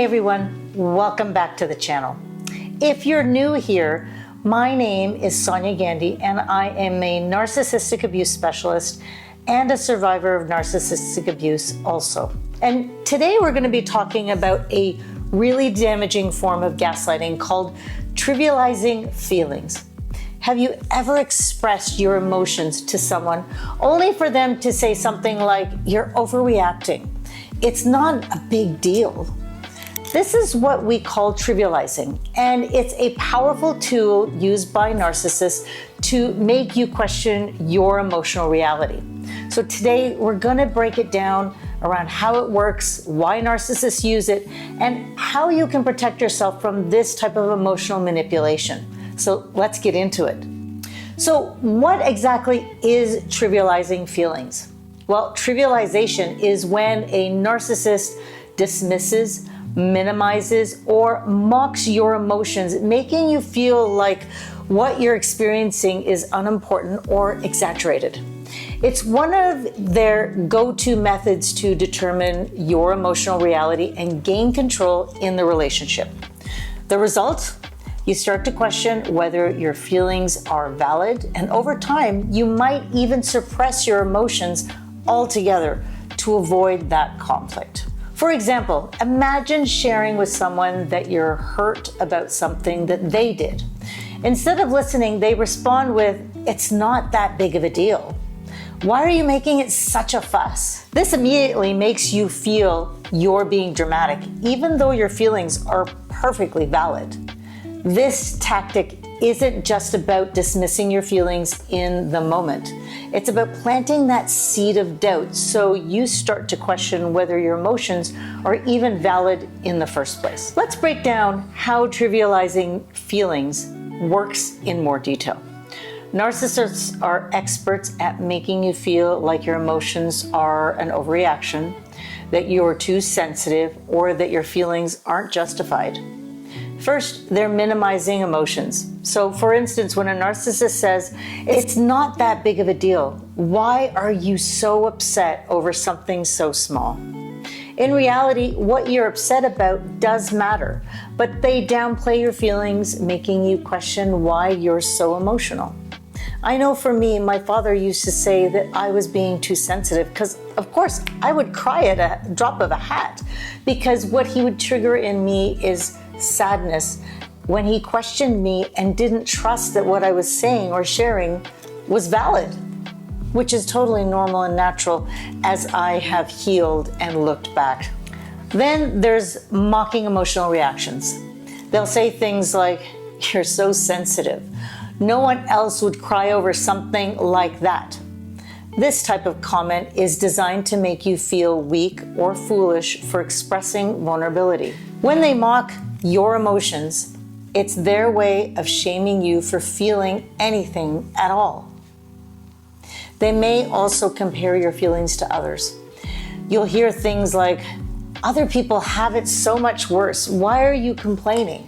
Hey everyone, welcome back to the channel. If you're new here, my name is Sonia Gandhi and I am a narcissistic abuse specialist and a survivor of narcissistic abuse also. And today we're going to be talking about a really damaging form of gaslighting called trivializing feelings. Have you ever expressed your emotions to someone only for them to say something like, "You're overreacting. It's not a big deal"? This is what we call trivializing, and it's a powerful tool used by narcissists to make you question your emotional reality. So today we're going to break it down around how it works, why narcissists use it, and how you can protect yourself from this type of emotional manipulation. So let's get into it. So what exactly is trivializing feelings? Well, trivialization is when a narcissist dismisses, minimizes, or mocks your emotions, making you feel like what you're experiencing is unimportant or exaggerated. It's one of their go-to methods to determine your emotional reality and gain control in the relationship. The result? You start to question whether your feelings are valid, and over time, you might even suppress your emotions altogether to avoid that conflict. For example, imagine sharing with someone that you're hurt about something that they did. Instead of listening, they respond with, "It's not that big of a deal. Why are you making it such a fuss?" This immediately makes you feel you're being dramatic, even though your feelings are perfectly valid. This tactic isn't just about dismissing your feelings in the moment. It's about planting that seed of doubt so you start to question whether your emotions are even valid in the first place. Let's break down how trivializing feelings works in more detail. Narcissists are experts at making you feel like your emotions are an overreaction, that you're too sensitive, or that your feelings aren't justified. First, they're minimizing emotions. So for instance, when a narcissist says, "It's not that big of a deal. Why are you so upset over something so small?" In reality, what you're upset about does matter, but they downplay your feelings, making you question why you're so emotional. I know for me, my father used to say that I was being too sensitive because, of course, I would cry at a drop of a hat, because what he would trigger in me is sadness when he questioned me and didn't trust that what I was saying or sharing was valid, which is totally normal and natural as I have healed and looked back. Then there's mocking emotional reactions. They'll say things like, "You're so sensitive. No one else would cry over something like that." This type of comment is designed to make you feel weak or foolish for expressing vulnerability. When they mock your emotions, it's their way of shaming you for feeling anything at all. They may also compare your feelings to others. You'll hear things like, "Other people have it so much worse. Why are you complaining?"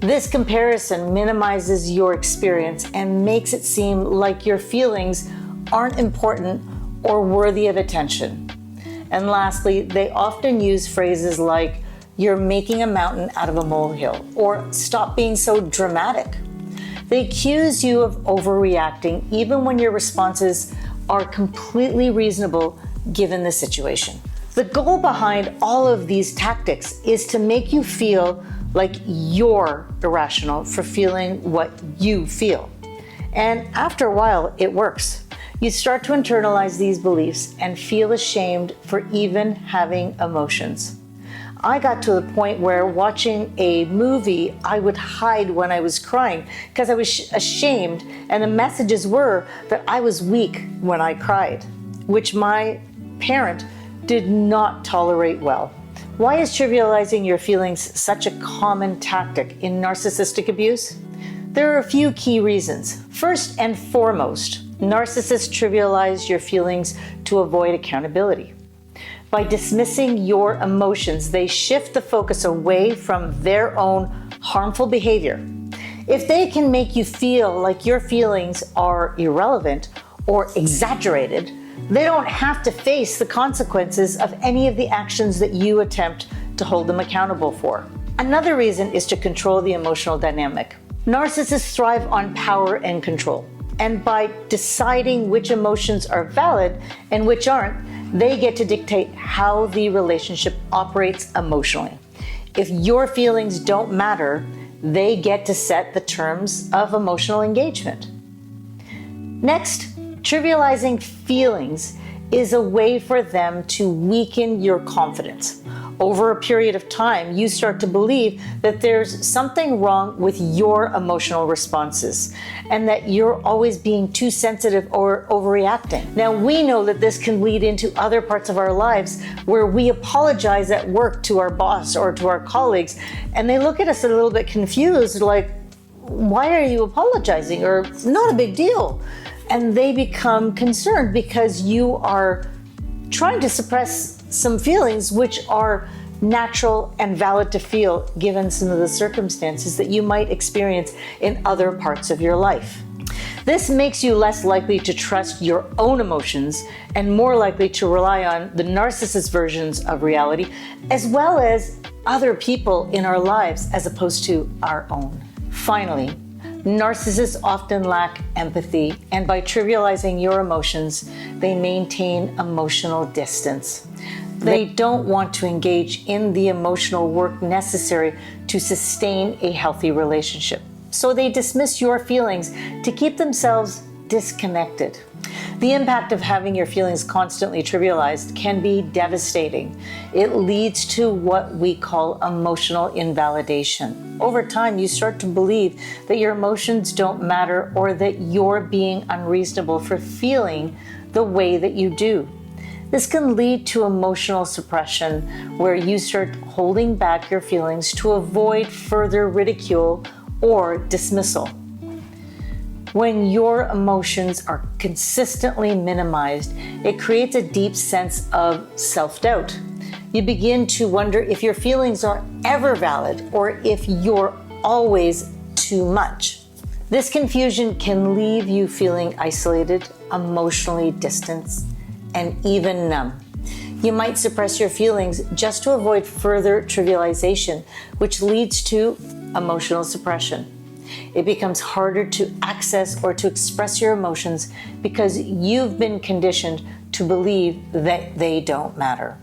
This comparison minimizes your experience and makes it seem like your feelings aren't important or worthy of attention. And lastly, they often use phrases like, "You're making a mountain out of a molehill," or "Stop being so dramatic." They accuse you of overreacting even when your responses are completely reasonable given the situation. The goal behind all of these tactics is to make you feel like you're irrational for feeling what you feel. And after a while, it works. You start to internalize these beliefs and feel ashamed for even having emotions. I got to the point where watching a movie, I would hide when I was crying because I was ashamed, and the messages were that I was weak when I cried, which my parent did not tolerate well. Why is trivializing your feelings such a common tactic in narcissistic abuse? There are a few key reasons. First and foremost, narcissists trivialize your feelings to avoid accountability. By dismissing your emotions, they shift the focus away from their own harmful behavior. If they can make you feel like your feelings are irrelevant or exaggerated, they don't have to face the consequences of any of the actions that you attempt to hold them accountable for. Another reason is to control the emotional dynamic. Narcissists thrive on power and control. And by deciding which emotions are valid and which aren't, they get to dictate how the relationship operates emotionally. If your feelings don't matter, they get to set the terms of emotional engagement. Next, trivializing feelings is a way for them to weaken your confidence. Over a period of time, you start to believe that there's something wrong with your emotional responses and that you're always being too sensitive or overreacting. Now, we know that this can lead into other parts of our lives where we apologize at work to our boss or to our colleagues, and they look at us a little bit confused, like, why are you apologizing? Or not a big deal. And they become concerned because you are trying to suppress some feelings which are natural and valid to feel given some of the circumstances that you might experience in other parts of your life. This makes you less likely to trust your own emotions and more likely to rely on the narcissist versions of reality, as well as other people in our lives as opposed to our own. Finally, narcissists often lack empathy, and by trivializing your emotions, they maintain emotional distance. They don't want to engage in the emotional work necessary to sustain a healthy relationship. So they dismiss your feelings to keep themselves disconnected. The impact of having your feelings constantly trivialized can be devastating. It leads to what we call emotional invalidation. Over time, you start to believe that your emotions don't matter or that you're being unreasonable for feeling the way that you do. This can lead to emotional suppression, where you start holding back your feelings to avoid further ridicule or dismissal. When your emotions are consistently minimized, it creates a deep sense of self-doubt. You begin to wonder if your feelings are ever valid or if you're always too much. This confusion can leave you feeling isolated, emotionally distanced, and even numb. You might suppress your feelings just to avoid further trivialization, which leads to emotional suppression. It becomes harder to access or to express your emotions because you've been conditioned to believe that they don't matter.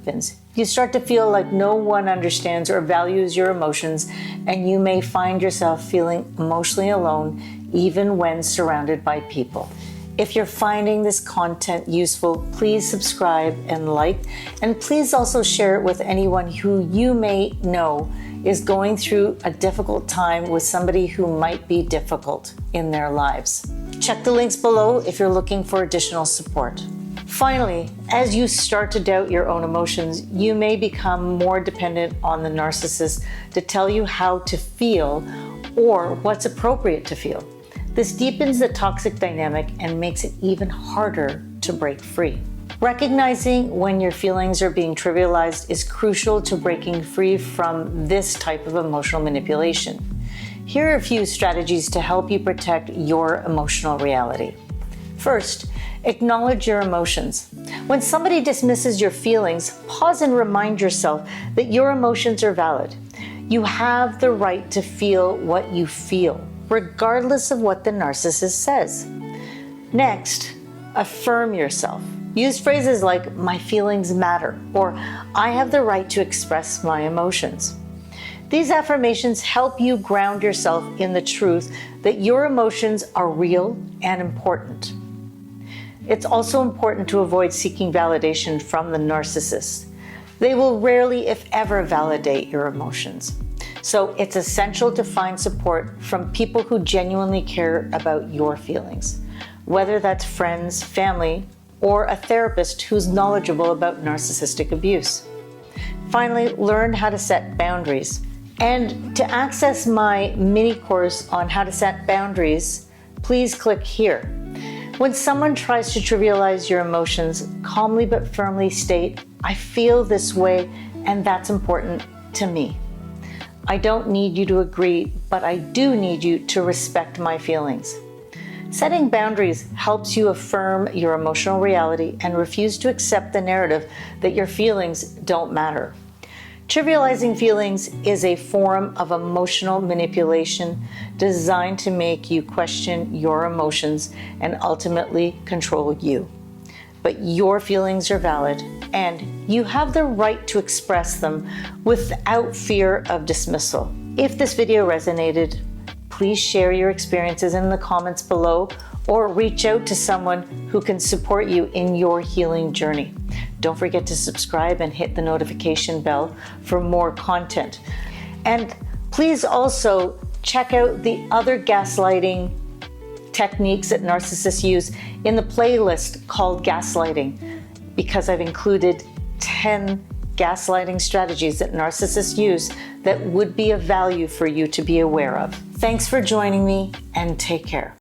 You start to feel like no one understands or values your emotions, and you may find yourself feeling emotionally alone even when surrounded by people. If you're finding this content useful, please subscribe and like, and please also share it with anyone who you may know is going through a difficult time with somebody who might be difficult in their lives. Check the links below if you're looking for additional support. Finally, as you start to doubt your own emotions, you may become more dependent on the narcissist to tell you how to feel or what's appropriate to feel. This deepens the toxic dynamic and makes it even harder to break free. Recognizing when your feelings are being trivialized is crucial to breaking free from this type of emotional manipulation. Here are a few strategies to help you protect your emotional reality. First, acknowledge your emotions. When somebody dismisses your feelings, pause and remind yourself that your emotions are valid. You have the right to feel what you feel, regardless of what the narcissist says. Next, affirm yourself. Use phrases like, "my feelings matter," or "I have the right to express my emotions." These affirmations help you ground yourself in the truth that your emotions are real and important. It's also important to avoid seeking validation from the narcissist. They will rarely, if ever, validate your emotions. So it's essential to find support from people who genuinely care about your feelings, whether that's friends, family, or a therapist who's knowledgeable about narcissistic abuse. Finally, learn how to set boundaries. And to access my mini course on how to set boundaries, please click here. When someone tries to trivialize your emotions, calmly but firmly state, "I feel this way, and that's important to me. I don't need you to agree, but I do need you to respect my feelings." Setting boundaries helps you affirm your emotional reality and refuse to accept the narrative that your feelings don't matter. Trivializing feelings is a form of emotional manipulation designed to make you question your emotions and ultimately control you. But your feelings are valid, and you have the right to express them without fear of dismissal. If this video resonated, please share your experiences in the comments below or reach out to someone who can support you in your healing journey. Don't forget to subscribe and hit the notification bell for more content. And please also check out the other gaslighting techniques that narcissists use in the playlist called Gaslighting, because I've included 10 gaslighting strategies that narcissists use that would be of value for you to be aware of. Thanks for joining me, and take care.